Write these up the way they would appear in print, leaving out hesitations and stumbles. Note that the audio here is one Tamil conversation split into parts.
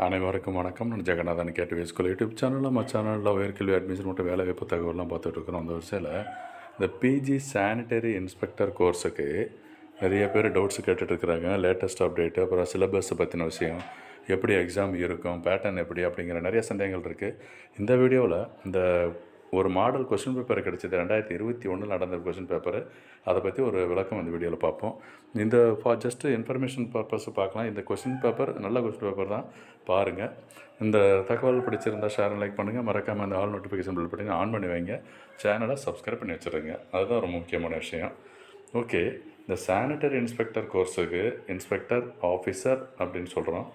அனைவருக்கும் வணக்கம். நான் ஜெகநாதன் கேட்டு ஸ்கூல் யூடியூப் சேனலில் நம்ம சேனலில் உயர்கல்வி அட்மிஷன் மட்டும் வேலைவாய்ப்பு தகவல்லாம் பார்த்துட்ருக்குறோம். அந்த வரிசையில் இந்த பிஜி சானிட்டரி இன்ஸ்பெக்டர் கோர்ஸுக்கு நிறைய பேர் டவுட்ஸ் கேட்டுட்ருக்குறாங்க. லேட்டஸ்ட் அப்டேட்டு, அப்புறம் சிலபஸை பற்றின விஷயம், எப்படி எக்ஸாம் இருக்கும், பேட்டர்ன் எப்படி அப்படிங்கிற நிறைய சந்தேகங்கள் இருக்குது. இந்த வீடியோவில் இந்த ஒரு மாடல் கொஸ்டின் பேப்பர் கிடச்சிது 2021 நடந்த கொஸ்டின் பேப்பரு, அதை பற்றி ஒரு விளக்கம் இந்த வீடியோவில் பார்ப்போம். இந்த ஜஸ்ட்டு இன்ஃபர்மேஷன் பர்பஸ் பார்க்கலாம். இந்த கொஸ்டின் பேப்பர் நல்ல கொஸ்டின் பேப்பர் தான், பாருங்கள். இந்த தகவல் பிடிச்சிருந்தால் ஷேர் அண்ட் லைக் பண்ணுங்கள். மறக்காமல் அந்த ஆல் நோட்டிஃபிகேஷன் பில் பண்ணி ஆன் பண்ணி வைங்க. சேனலை சப்ஸ்கிரைப் பண்ணி வச்சுருங்க. அதுதான் ரொம்ப முக்கியமான விஷயம். ஓகே, இந்த சானிட்டரி இன்ஸ்பெக்டர் கோர்ஸுக்கு இன்ஸ்பெக்டர் ஆஃபீஸர் அப்படின்னு சொல்கிறோம்.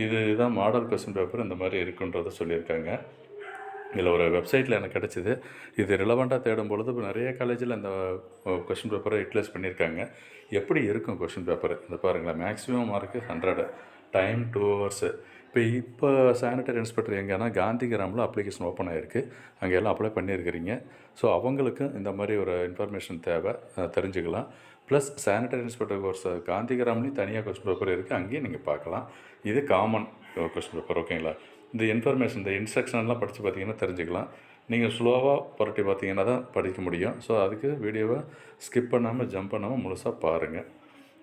இதுதான் மாடல் கொஸ்டின் பேப்பர் இந்த மாதிரி இருக்குன்றதை சொல்லியிருக்காங்க. இதில் ஒரு வெப்சைட்டில் எனக்கு கிடச்சிது. இது ரிலவெண்ட்டாக தேடும் பொழுது இப்போ நிறைய காலேஜில் இந்த கொஷின் பேப்பரை யூட்டிலைஸ் பண்ணியிருக்காங்க. எப்படி இருக்கும் கொஷின் பேப்பர் இந்த பாருங்களேன். Maximum mark 100, time 2 hours. இப்போ சானிட்டரி இன்ஸ்பெக்டர் எங்கேனா காந்திகிராமில் அப்ளிகேஷன் ஓப்பன் ஆகிருக்கு. அங்கே எல்லாம் அப்ளை பண்ணியிருக்கிறீங்க. ஸோ அவங்களுக்கு இந்த மாதிரி ஒரு இன்ஃபர்மேஷன் தேவை, தெரிஞ்சுக்கலாம். ப்ளஸ் சானிட்டரி இன்ஸ்பெக்டர் கோர்ஸ் காந்திகிராம்லேயும் தனியாக கொஸ்டின் பேப்பர் இருக்குது, அங்கேயும் நீங்கள் பார்க்கலாம். இது காமன் கொஸ்டின் பேப்பர். ஓகேங்களா? இந்த இன்ஃபர்மேஷன், இந்த இன்ஸ்ட்ரக்ஷன்லாம் படித்து பார்த்தீங்கன்னா தெரிஞ்சுக்கலாம். நீங்கள் ஸ்லோவாக புரட்டி பார்த்தீங்கன்னா தான் படிக்க முடியும். ஸோ அதுக்கு வீடியோவை ஸ்கிப் பண்ணாமல் ஜம்ப் பண்ணாமல் முழுசாக பாருங்கள்.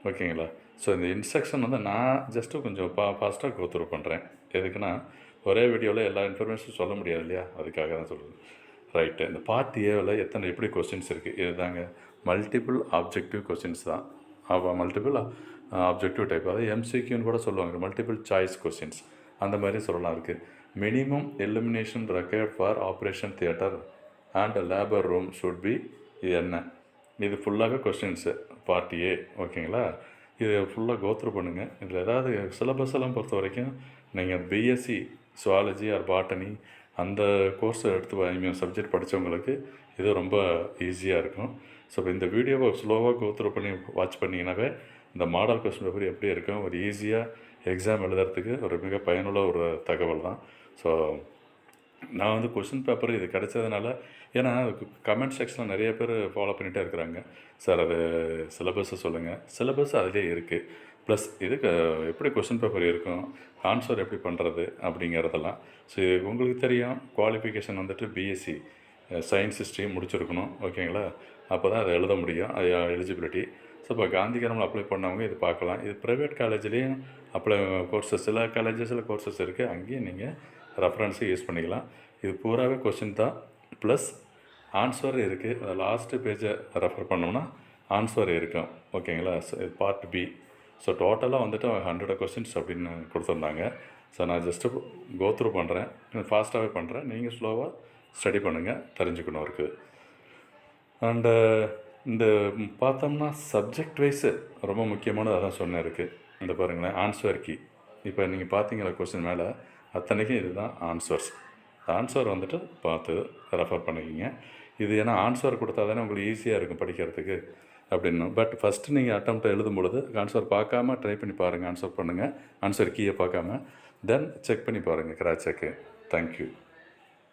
ஓகேங்களா? ஸோ இந்த இன்ஸ்ட்ரக்ஷன் நான் ஜஸ்ட்டு கொஞ்சம் ஃபாஸ்ட்டாக கோத்ரூ பண்ணுறேன். எதுக்குன்னா ஒரே வீடியோவில் எல்லா இன்ஃபர்மேஷனும் சொல்ல முடியாது இல்லையா, அதுக்காக தான் சொல்லுது. ரைட்டு. இந்த பார்ட் ஏவில் எப்படி கொஸ்டின்ஸ் இருக்குது இதுதாங்க. மல்டிபிள் ஆப்ஜெக்டிவ் கொஸ்டின்ஸ் தான். மல்டிபிள் ஆப்ஜெக்டிவ் டைப், அதாவது எம்சிக்யூன்னு கூட சொல்லுவாங்க, மல்டிபிள் சாய்ஸ் கொஸ்டின்ஸ் அந்த மாதிரி சொல்லலாம் இருக்குது. Minimum elimination required for operation theatre and labour room should be. இது என்ன, இது ஃபுல்லாகவே கொஸ்டின்ஸு பார்ட் ஏ. ஓகேங்களா? இது ஃபுல்லாக கோத்ரூ பண்ணுங்கள். இதில் ஏதாவது சிலபஸ் எல்லாம் பொறுத்த வரைக்கும் நீங்கள் பிஎஸ்சி சுவாலஜி ஆர் பாட்டனி அந்த கோர்ஸ் எடுத்து சப்ஜெக்ட் படித்தவங்களுக்கு இது ரொம்ப ஈஸியாக இருக்கும். ஸோ இப்போ இந்த வீடியோவை ஸ்லோவாக கோத்ரூ பண்ணி வாட்ச் பண்ணிங்கன்னாவே இந்த மாடல் கொஸ்டின் பேப்பர் எப்படி இருக்கும், ஒரு ஈஸியாக எக்ஸாம் எழுதுறதுக்கு ஒரு மிக பயனுள்ள ஒரு தகவல் தான். ஸோ நான் கொஸ்டின் பேப்பர் இது கிடச்சதுனால, ஏன்னா கமெண்ட் செக்ஷனில் நிறைய பேர் ஃபாலோ பண்ணிகிட்டே இருக்கிறாங்க. சார் அது சிலபஸை சொல்லுங்கள். சிலபஸ் அதிலே இருக்குது. ப்ளஸ் இதுக்கு எப்படி கொஸ்டின் பேப்பர் இருக்கும், ஆன்சர் எப்படி பண்ணுறது அப்படிங்கிறதெல்லாம். ஸோ இது உங்களுக்கு தெரியும். குவாலிஃபிகேஷன் பிஎஸ்சி சயின்ஸ் ஹிஸ்ட்ரி முடிச்சிருக்கணும். ஓகேங்களா? அப்போ தான் அதை எழுத முடியும், அது எலிஜிபிலிட்டி. ஸோ இப்போ காந்திகிராமில் அப்ளை பண்ணவங்க இது பார்க்கலாம். இது ப்ரைவேட் காலேஜ்லேயும் அப்ளை கோர்சஸ், சில காலேஜஸில் கோர்சஸ் இருக்குது, அங்கேயும் நீங்கள் ரெஃபரன்ஸு யூஸ் பண்ணிக்கலாம். இது பூராவே கொஸ்டின் தான், ப்ளஸ் ஆன்சர் இருக்குது. அதை லாஸ்ட்டு பேஜை ரெஃபர் பண்ணோம்னா ஆன்சர் இருக்கும். ஓகேங்களா? ஸோ இது பார்ட் பி. ஸோ டோட்டலாக 100 கொஸ்டின்ஸ் அப்படின்னு கொடுத்துருந்தாங்க. ஸோ நான் ஜஸ்ட்டு கோத்ரூ பண்ணுறேன், ஃபாஸ்ட்டாகவே பண்ணுறேன். நீங்கள் ஸ்லோவாக ஸ்டடி பண்ணுங்கள், தெரிஞ்சுக்கணும் இருக்குது. அண்டு இந்த பார்த்தோம்னா சப்ஜெக்ட் வைஸு ரொம்ப முக்கியமானது அதான் சொன்னேன் இருக்குது. இந்த பாருங்களேன், ஆன்சர் கீ. இப்போ நீங்கள் பார்த்தீங்களா கொஸ்டின் மேலே, அத்தனைக்கும் இதுதான் ஆன்சர்ஸ். ஆன்சர் பார்த்து ரெஃபர் பண்ணிக்கிங்க. இது ஏன்னா ஆன்சர் கொடுத்தா தானே உங்களுக்கு ஈஸியாக இருக்கும் படிக்கிறதுக்கு அப்படின்னு. பட் ஃபஸ்ட்டு நீங்கள் அட்டெம்ப்ட் எழுதும் பொழுது ஆன்சர் பார்க்காம ட்ரை பண்ணி பாருங்கள். ஆன்சர் பண்ணுங்கள், ஆன்சர் கீயை பார்க்காம. தென் செக் பண்ணி பாருங்கள், கிராஸ் செக்கு. தேங்க்யூ.